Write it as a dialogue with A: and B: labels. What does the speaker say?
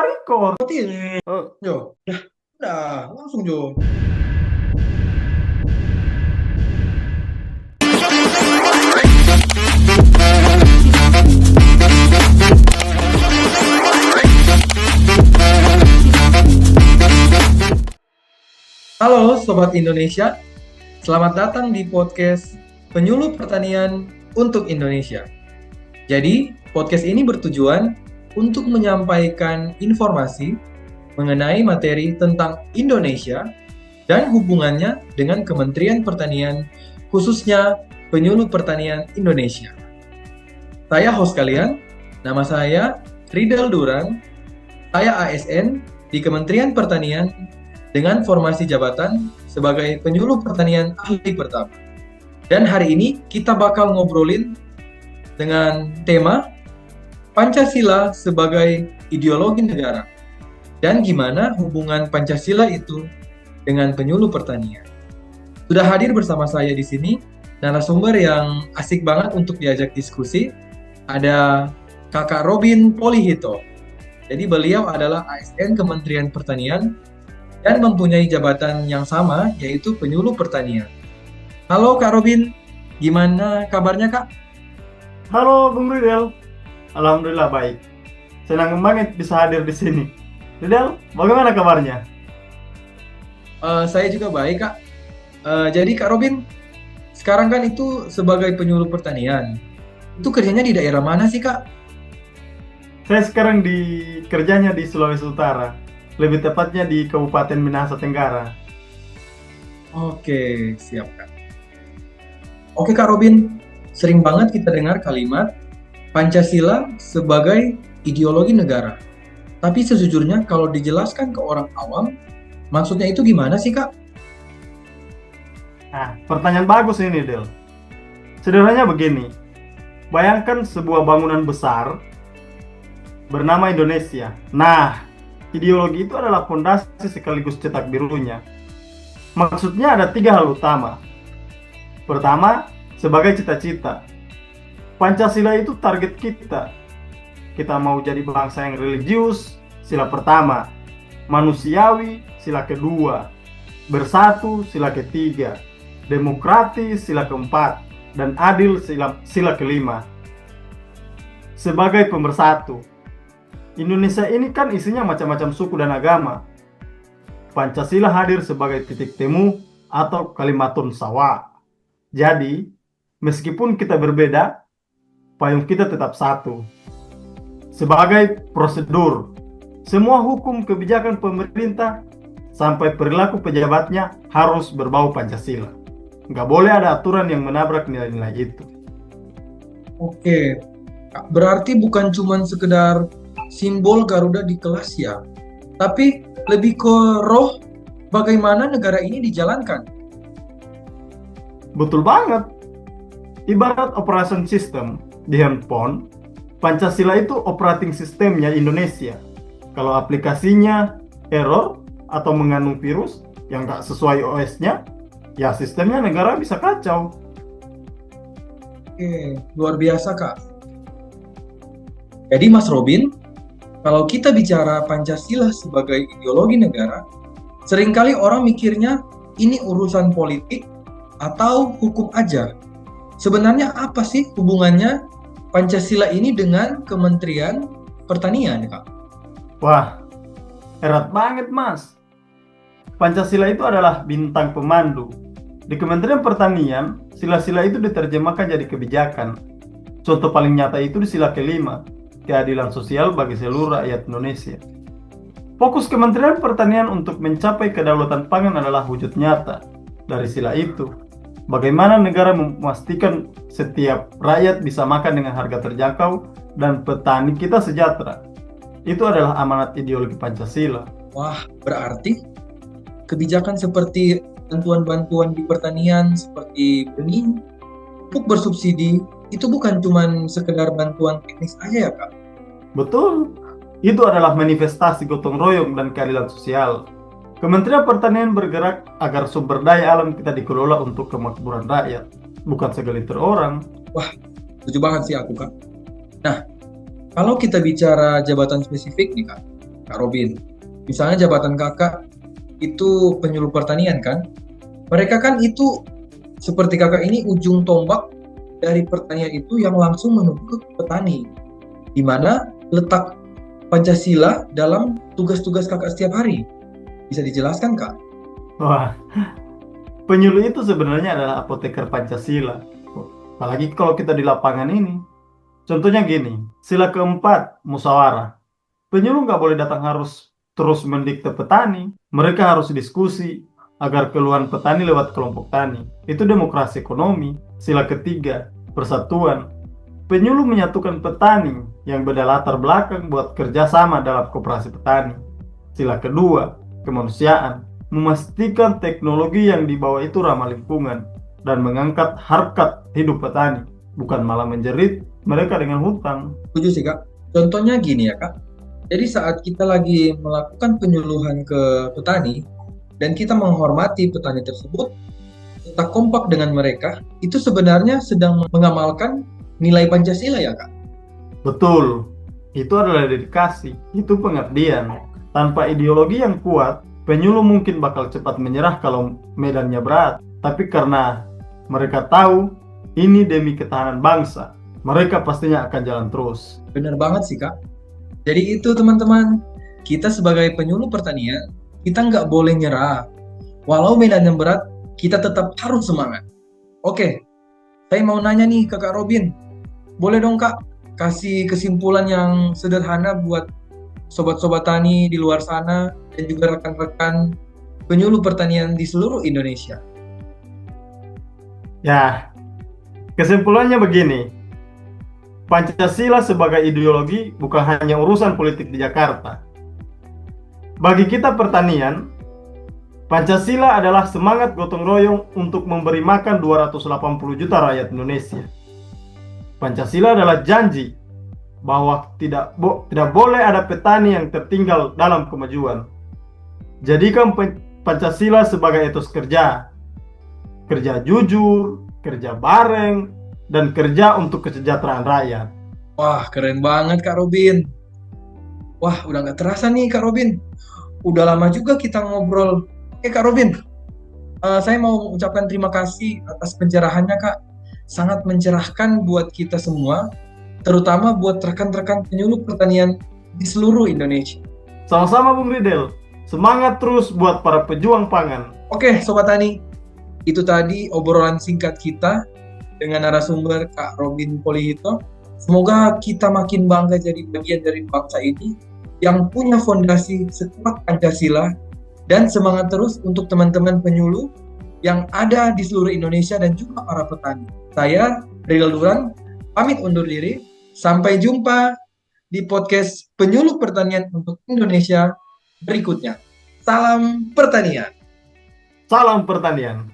A: record.
B: Matiin. Jo. Udah, langsung Jo. Halo Sobat Indonesia, selamat datang di podcast Penyuluh Pertanian untuk Indonesia. Jadi, podcast ini bertujuan untuk menyampaikan informasi mengenai materi tentang Indonesia dan hubungannya dengan Kementerian Pertanian, khususnya Penyuluh Pertanian Indonesia. Saya host kalian, nama saya Ridal Duran, saya ASN di Kementerian Pertanian dengan formasi jabatan sebagai penyuluh pertanian ahli pertama. Dan hari ini kita bakal ngobrolin dengan tema Pancasila sebagai ideologi negara dan gimana hubungan Pancasila itu dengan penyuluh pertanian. Sudah hadir bersama saya di sini narasumber yang asik banget untuk diajak diskusi. Ada Kakak Robin Polihito. Jadi beliau adalah ASN Kementerian Pertanian dan mempunyai jabatan yang sama, yaitu penyuluh pertanian. Halo Kak Robin, gimana kabarnya Kak?
A: Halo Bung Ridel, alhamdulillah baik. Senang banget bisa hadir di sini. Ridel, bagaimana kabarnya?
B: Saya juga baik Kak. Jadi Kak Robin, sekarang kan itu sebagai penyuluh pertanian, itu kerjanya di daerah mana sih Kak?
A: Saya sekarang kerjanya di Sulawesi Utara, lebih tepatnya di Kabupaten Minahasa Tenggara.
B: Oke, siap Kak. Oke Kak Robin, sering banget kita dengar kalimat Pancasila sebagai ideologi negara. Tapi sejujurnya kalau dijelaskan ke orang awam, maksudnya itu gimana sih Kak?
A: Nah, pertanyaan bagus ini, Del. Sederhananya begini, bayangkan sebuah bangunan besar bernama Indonesia. Nah, ideologi itu adalah fondasi sekaligus cetak birunya. Maksudnya ada 3 hal utama. Pertama, sebagai cita-cita. Pancasila itu target kita. Kita mau jadi bangsa yang religius, sila pertama. Manusiawi, sila kedua. Bersatu, sila ketiga. Demokratis, sila keempat. Dan adil, sila kelima. Sebagai pemersatu. Indonesia ini kan isinya macam-macam suku dan agama. Pancasila hadir sebagai titik temu atau kalimatun sawa. Jadi, meskipun kita berbeda, payung kita tetap satu. Sebagai prosedur, semua hukum kebijakan pemerintah sampai perilaku pejabatnya harus berbau Pancasila. Nggak boleh ada aturan yang menabrak nilai-nilai itu.
B: Oke, berarti bukan cuma sekedar simbol Garuda di kelas ya, tapi lebih ke roh bagaimana negara ini dijalankan.
A: Betul banget. Ibarat operation system di handphone, Pancasila itu operating sistemnya Indonesia. Kalau aplikasinya error atau mengandung virus yang nggak sesuai OS-nya, ya sistemnya negara bisa kacau.
B: Oke, luar biasa Kak. Jadi Mas Robin, kalau kita bicara Pancasila sebagai ideologi negara, seringkali orang mikirnya ini urusan politik atau hukum aja. Sebenarnya apa sih hubungannya Pancasila ini dengan Kementerian Pertanian, Kak?
A: Wah, erat banget Mas. Pancasila itu adalah bintang pemandu. Di Kementerian Pertanian, sila-sila itu diterjemahkan jadi kebijakan. Contoh paling nyata itu di sila kelima, keadilan sosial bagi seluruh rakyat Indonesia. Fokus Kementerian Pertanian untuk mencapai kedaulatan pangan adalah wujud nyata dari sila itu. Bagaimana negara memastikan setiap rakyat bisa makan dengan harga terjangkau dan petani kita sejahtera. Itu adalah amanat ideologi Pancasila.
B: Wah, berarti kebijakan seperti bantuan-bantuan di pertanian seperti benih, pupuk bersubsidi, itu bukan cuma sekedar bantuan teknis aja ya Kak?
A: Betul, itu adalah manifestasi gotong royong dan keadilan sosial. Kementerian Pertanian bergerak agar sumber daya alam kita dikelola untuk kemakmuran rakyat, bukan segelintir orang.
B: Wah, setuju banget sih aku Kak. Nah, kalau kita bicara jabatan spesifik nih Kak, Kak Robin. Misalnya jabatan kakak itu penyuluh pertanian kan? Mereka kan itu seperti kakak ini ujung tombak dari pertanian itu yang langsung menuju ke petani. Di mana letak Pancasila dalam tugas-tugas kakak setiap hari? Bisa dijelaskan, Kak?
A: Wah, penyuluh itu sebenarnya adalah apoteker Pancasila. Apalagi kalau kita di lapangan ini. Contohnya gini, sila keempat, musyawarah. Penyuluh nggak boleh datang harus terus mendikte petani. Mereka harus diskusi agar keluhan petani lewat kelompok tani. Itu demokrasi ekonomi. Sila ketiga, persatuan. Penyuluh menyatukan petani yang beda latar belakang buat kerjasama dalam koperasi petani. Sila kedua, kemanusiaan. Memastikan teknologi yang dibawa itu ramah lingkungan dan mengangkat harkat hidup petani, bukan malah menjerit mereka dengan hutang.
B: Setuju sih, Kak. Contohnya gini ya, Kak. Jadi saat kita lagi melakukan penyuluhan ke petani dan kita menghormati petani tersebut, kita kompak dengan mereka, itu sebenarnya sedang mengamalkan nilai Pancasila ya, Kak?
A: Betul, itu adalah dedikasi, itu pengabdian. Tanpa ideologi yang kuat, penyuluh mungkin bakal cepat menyerah kalau medannya berat. Tapi karena mereka tahu ini demi ketahanan bangsa, mereka pastinya akan jalan terus.
B: Benar banget sih, Kak. Jadi itu teman-teman, kita sebagai penyuluh pertanian, kita nggak boleh nyerah. Walau medan yang berat, kita tetap harus semangat. Oke, saya mau nanya nih ke Kak Robin. Boleh dong Kak, kasih kesimpulan yang sederhana buat sobat-sobat tani di luar sana dan juga rekan-rekan penyuluh pertanian di seluruh Indonesia.
A: Ya, kesimpulannya begini. Pancasila sebagai ideologi bukan hanya urusan politik di Jakarta. Bagi kita pertanian, Pancasila adalah semangat gotong royong untuk memberi makan 280 juta rakyat Indonesia. Pancasila adalah janji bahwa tidak boleh ada petani yang tertinggal dalam kemajuan. Jadikan Pancasila sebagai etos kerja jujur, kerja bareng, dan kerja untuk kesejahteraan rakyat.
B: Wah, keren banget Kak Robin. Wah, udah nggak terasa nih Kak Robin. Udah lama juga kita ngobrol. Oke Kak Robin, saya mau mengucapkan terima kasih atas pencerahannya Kak. Sangat mencerahkan buat kita semua, terutama buat rekan-rekan penyuluh pertanian di seluruh Indonesia.
A: Sama-sama Bung Ridel, semangat terus buat para pejuang pangan.
B: Oke Sobat Tani, itu tadi obrolan singkat kita dengan narasumber Kak Robin Polihito. Semoga kita makin bangga jadi bagian dari bangsa ini yang punya fondasi sekuat Pancasila, dan semangat terus untuk teman-teman penyuluh yang ada di seluruh Indonesia dan juga para petani. Saya, Ridel Duran, pamit undur diri. Sampai jumpa di podcast Penyuluh Pertanian untuk Indonesia berikutnya. Salam pertanian.
A: Salam pertanian.